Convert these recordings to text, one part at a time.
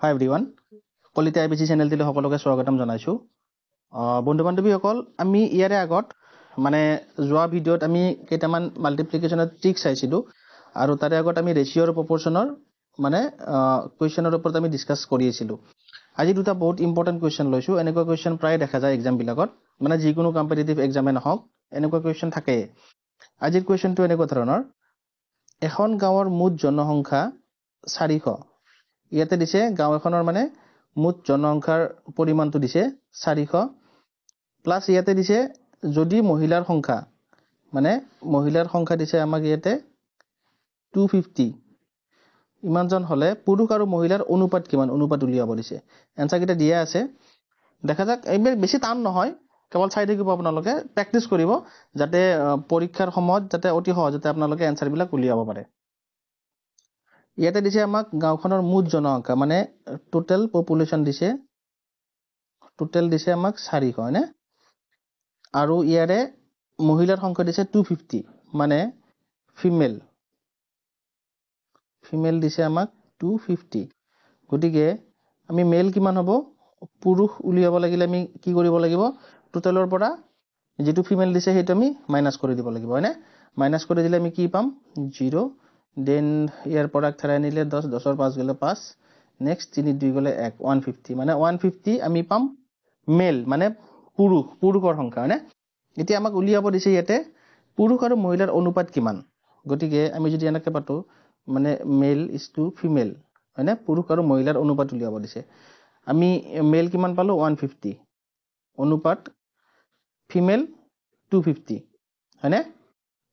Hi everyone. Quality IBC channel tile সকলোকে স্বাগতম জনাইছো। বন্ধু বান্ধৱীসকল আমি ইয়াৰে আগত মানে যোৱা ভিডিঅ'ত আমি কেইটামান মাল্টিপ্লিকেশনৰ ট্ৰিক চাইছিলো আৰু তাৰে আগত আমি ৰেশিও আৰু প্ৰপৰচনৰ মানে কোৱেশ্চনৰ ওপৰত আমি ডিসকাস কৰি আছিলো। আজি দুটা বহুত ইম্পৰ্টেন্ট কোৱেশ্চন লৈছো। এনেকুৱা কোৱেশ্চন প্ৰায় দেখা যায় এক্সাম বিলাকত, মানে যিকোনো কম্পিটিটিভ এক্সামে নহওক এনেকুৱা কোৱেশ্চন থাকে। আজিৰ কোৱেশ্চনটো এনেকুৱা ধৰণৰ, এখন গাঁৱৰ মুঠ জনসংখ্যা 400। ইয়াতে দিছে গাঁও এখনৰ মানে মুঠ জনসংখ্যাৰ পৰিমাণটো দিছে 400 প্লাস ইয়াতে দিছে যদি মহিলাৰ সংখ্যা মানে মহিলাৰ সংখ্যা দিছে আমাক ইয়াতে 250। ইমানজন হলে পুৰুষ আৰু মহিলাৰ অনুপাত কিমান অনুপাত উলিয়াব দিছে। এনসাৰ কিটা দিয়া আছে, দেখা যাক। এইবিলাক বেছি টান নহয়, কেৱল চাই থাকিব আপোনালোকে, প্ৰেক্টিস কৰিব যাতে পৰীক্ষাৰ সময়ত যাতে অতি সহজতে আপোনালোকে এনসাৰ বিলাক উলিয়াব পাৰে। ইয়াতে দিছে আমাক গাঁওখনৰ মুঠ জনসংখ্যা মানে টোটাল পপুলেশন দিছে, টোটাল দিছে আমাক 400 হয়নে, আৰু ইয়াৰে মহিলাৰ সংখ্যা দিছে 250 মানে ফিমেল দিছে আমাক 250। গতিকে আমি মেল কিমান হ'ব, পুৰুষ উলিয়াব লাগিলে আমি কি কৰিব লাগিব, টোটালৰ পৰা যেটো ফিমেল দিছে সেইটো আমি মাইনাস কৰি দিব লাগিব হয়নে। মাইনাস কৰি দিলে আমি কি পাম 0, দেন ইয়াৰ পৰা থেৰাই নিলে 10, 10ৰ 5 গলে 5, নেক্সট 3 2 গলে 1, 150 মানে 150 আমি পাম মেল মানে পুৰুষৰ সংখ্যা হয়নে। এতিয়া আমাক উলিয়াব দিছে ইয়াতে পুৰুষ আৰু মহিলাৰ অনুপাত কিমান। গতিকে আমি যদি এনেকৈ পাতো মানে মেল ইজ টু ফিমেল হয়নে, পুৰুষ আৰু মহিলাৰ অনুপাত উলিয়াব দিছে। আমি মেল কিমান পালো 150, অনুপাত ফিমেল 250 হয়নে,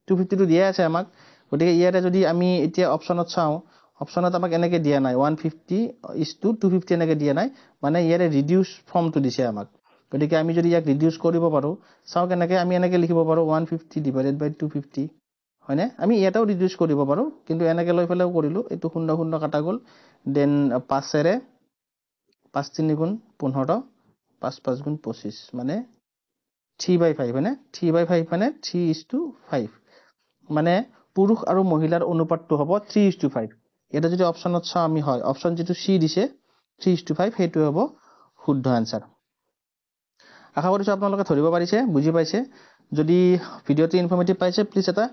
250 টো দিয়া আছে আমাক। গতিকে ইয়াতে যদি আমি এতিয়া অপশনত চাও, অপশনত আমাক এনেকে দিয়া নাই 150 is to 250 এনেকে দিয়া নাই, মানে ইয়াৰে ৰিডিউস ফৰ্মটো দিছে আমাক। গতিকে আমি যদি ইয়াক ৰিডিউস কৰিব পাৰো, চাও কেনেকে আমি এনেকে লিখিব পাৰো 150 divided by 250 হয়নে। আমি ইয়াতেও ৰিডিউস কৰিব পাৰো, কিন্তু এনেকে লৈ ফেলেও কৰিলো, এটো 0 0 কাটা গল, দেন 5 এৰে 5 3 গুণ 15, 5 5 গুণ 25 মানে 3/5 হয়নে। 3/5 মানে 3:5 মানে পুৰুষ আৰু মহিলাৰ অনুপাতটো হ'ব 3:5। এটা যদি অপশনত চাও আমি হয় অপশন যেটো সি দিছে 3:5, সেইটো হ'ব শুদ্ধ আনসাৰ। আশা কৰিছো আপোনালোকে ধৰিব পাৰিছে, বুজি পাইছে। যদি ভিডিওটো ইনফৰমেটিভ পাইছে প্লিজ এটা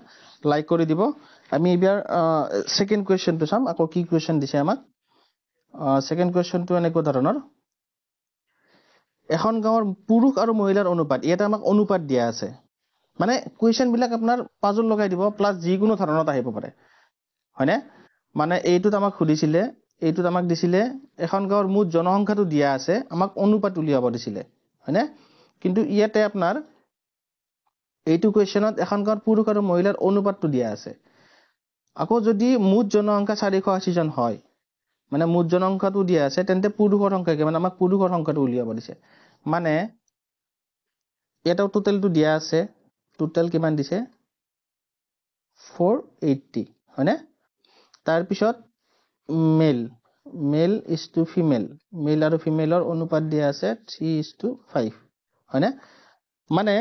লাইক কৰি দিব। আমি এবাৰ সেকেন্ড কোৱেশ্চনটো চাম, আকৌ কি কোৱেশ্চন দিছে আমাক। সেকেন্ড কোৱেশ্চনটো এনেকুৱা ধৰণৰ, এখন গাঁৱৰ পুৰুষ আৰু মহিলাৰ অনুপাত। ইয়াতে আমাক অনুপাত দিয়া আছে, মানে কুৱেশ্চন বিলাক আপোনাৰ পাজল লগাই দিব, প্লাস যিকোনো ধৰণত আহিব পাৰে হয়নে। মানে এইটোত আমাক সুধিছিলে, এইটোত আমাক দিছিলে এখন গাঁৱৰ মুঠ জনসংখ্যাটো দিয়া আছে, আমাক অনুপাত উলিয়াব দিছিলে হয়নে। কিন্তু ইয়াতে আপোনাৰ এইটো কুৱেশ্চনত এখন গাঁৱৰ পুৰুষ আৰু মহিলাৰ অনুপাতটো দিয়া আছে। আকৌ যদি মুঠ জনসংখ্যা 480 জন হয়, মানে মুঠ জনসংখ্যাটো দিয়া আছে, তেন্তে পুৰুষৰ সংখ্যা কি, মানে আমাক পুৰুষৰ সংখ্যাটো উলিয়াব দিছে। মানে এটাও টোটালটো দিয়া আছে, টোটাল কিমান দিছে 480 হয়নে। তাৰ পিছত মেল ইজ টু ফিমেল, মেল আৰু ফিমেলৰ অনুপাত দিয়া আছে 3:5 হয়নে। মানে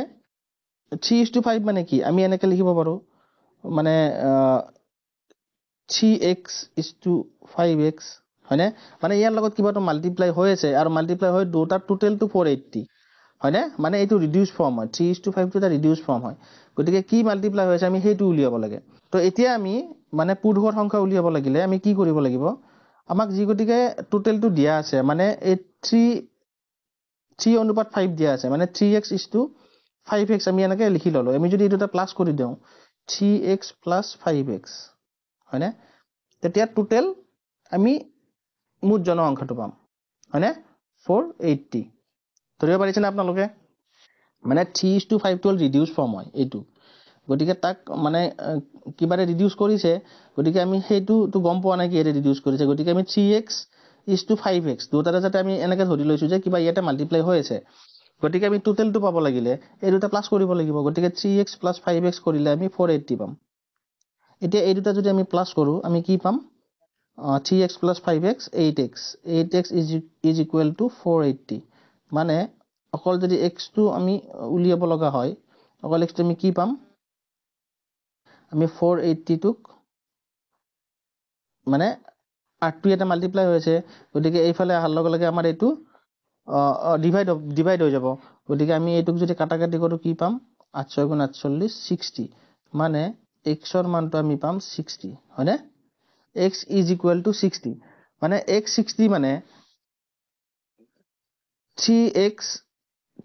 3:5 মানে কি, আমি এনেকে লিখিব পাৰো মানে 3x is to 5x হয়নে। মানে ইয়াৰ লগত কিবাটো মাল্টিপ্লাই হৈ আছে, আৰু মাল্টিপ্লাই হৈ দুটাৰ টোটালটো 480 হয়নে। মানে এইটো ৰিডিউস ফৰ্ম হয়, 3:5 টো এটা ৰিডিউস ফৰ্ম হয়। গতিকে কি মাল্টিপ্লাই হৈ আছে আমি সেইটো উলিয়াব লাগে। তো এতিয়া আমি মানে পুৰুষৰ সংখ্যা উলিয়াব লাগিলে আমি কি কৰিব লাগিব, আমাক যি গতিকে টোটালটো দিয়া আছে, মানে এই 3:5 দিয়া আছে, মানে 3x is to 5x আমি এনেকে লিখি ললো। আমি যদি এটা প্লাস কৰি দিও 3x plus 5x হয়নে, তেতিয়া টোটাল আমি মুঠ জনসংখ্যাটো পাম হয়নে 480। ধৰিব পাৰিছে না আপোনালোকে, মানে 3:5 টো ৰিডিউস ফৰ্ম হয় এইটো। গতিকে তাক মানে কিবাৰে ৰিডিউস কৰিছে, গতিকে আমি সেইটো তো গম পোৱা নাই কি এৰে ৰিডিউস কৰিছে। গতিকে আমি 3x is to 5x দুটাৰে যাতে আমি এনেকে ধৰি লৈছো যে কিবা ইয়াতে মাল্টিপ্লাই হৈ আছে, গতিকে আমি টোটালটো পাব লাগিলে এই দুটা প্লাস কৰিব লাগিব। গতিকে 3x plus 5x কৰিলে আমি 480 পাম। এতিয়া এই দুটা যদি আমি প্লাস কৰো আমি কি পাম, 3x plus 5x 8x, 8x is equal to 480। মানে অকল যদি x টো আমি উলিয়াব লগা হয়, অকল x টো আমি কি পাম, আমি 480 টোক মানে 8টো এটা মাল্টিপ্লাই হৈছে গতিকে এইফালে আহাৰ লগে লগে আমাৰ এইটো ডিভাইড হৈ যাব গতিকে আমি এইটোক যদি কাটাকাটি কৰো কি পাম 8 6 * 48 60 মানে x ৰ মানটো আমি পাম 60 হয়নে x = 60 মানে x 60 মানে 3x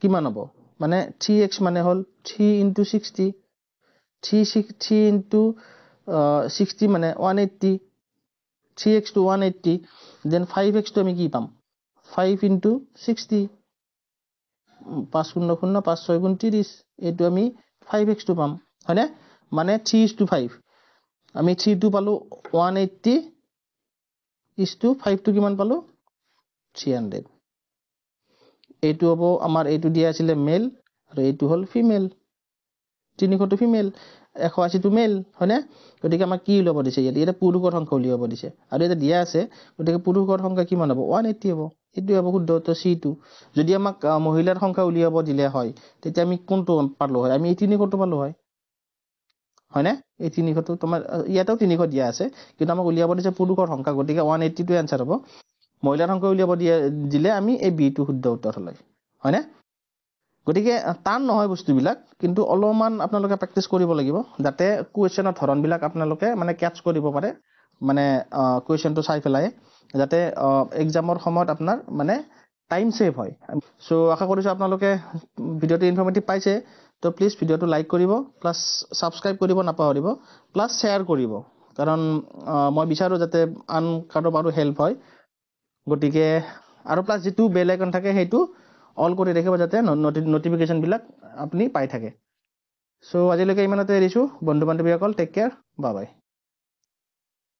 কিমান হ'ব মানে 3x মানে হল 3 * 60 3 * 60 মানে 180 3x to 180 then 5x to আমি কি পাম 5 * 60 5 × 0 5 6 × 30 এইটো আমি 5x to পাম হয়নে মানে 3:5 আমি 3 টো পালো 180 5 টো কিমান পালো 300 এইটো হ'ব আমাৰ এইটো দিয়া আছিল মেল আৰু এইটো হল ফিমেল 300 টো ফিমেল 180 টো মেল হয়নে গতিকে আমাক কি উলিয়াব দিছে ইয়াতে পুৰুষৰ সংখ্যা উলিয়াব দিছে আৰু এটা দিয়া আছে গতিকে পুৰুষৰ সংখ্যা কিমান হ'ব 180 হ'ব এইটো হ'ব শুদ্ধ উত্তৰ C2 যদি আমাক মহিলাৰ সংখ্যা উলিয়াব দিলে হয় তেতিয়া আমি কোনটো পালো হয় আমি এই 300 টো পালো হয় হয়নে এই 300 টো তোমাৰ ইয়াতেও 300 দিয়া আছে কিন্তু আমাক উলিয়াব দিছে পুৰুষৰ সংখ্যা গতিকে 180 টো आंसर হ'ব মহিলাৰ সংখ্যা উলিয়াব দিলে আমি এই B টো শুদ্ধ উত্তৰ হল হয়নে গতিকে টান নহয় বস্তুবিলাক কিন্তু অলপমান আপোনালোকে প্ৰেক্টিস কৰিব লাগিব যাতে কোৱেশ্চনৰ ধৰণবিলাক আপোনালোকে মানে ক্যাচ কৰিব পাৰে মানে কোৱেশ্চনটো চাই ফেলাই যাতে এক্সামৰ সময়ত আপোনাৰ মানে টাইম সেভ হয় সো আশা কৰিছো আপোনালোকে ভিডিওটো ইনফৰমেটিভ পাইছে তো প্লিজ ভিডিওটো লাইক কৰিব প্লাস সাবস্ক্ৰাইব কৰিব নাপাহৰিব প্লাস শেয়াৰ কৰিব কাৰণ মই বিচাৰো যাতে আন কাৰোবাৰো হেল্প হয় গতিকে আৰু প্লাস যেটো বেল আইকন থাকে হেতু অল কৰি ৰাখিব যাতে নোটিফিকেশন বিলাক আপুনি পাই থাকে সো আজিলৈকে ইমানতে এৰিছো বন্ধু বান্ধৱীসকল টেক কেয়াৰ বাই বাই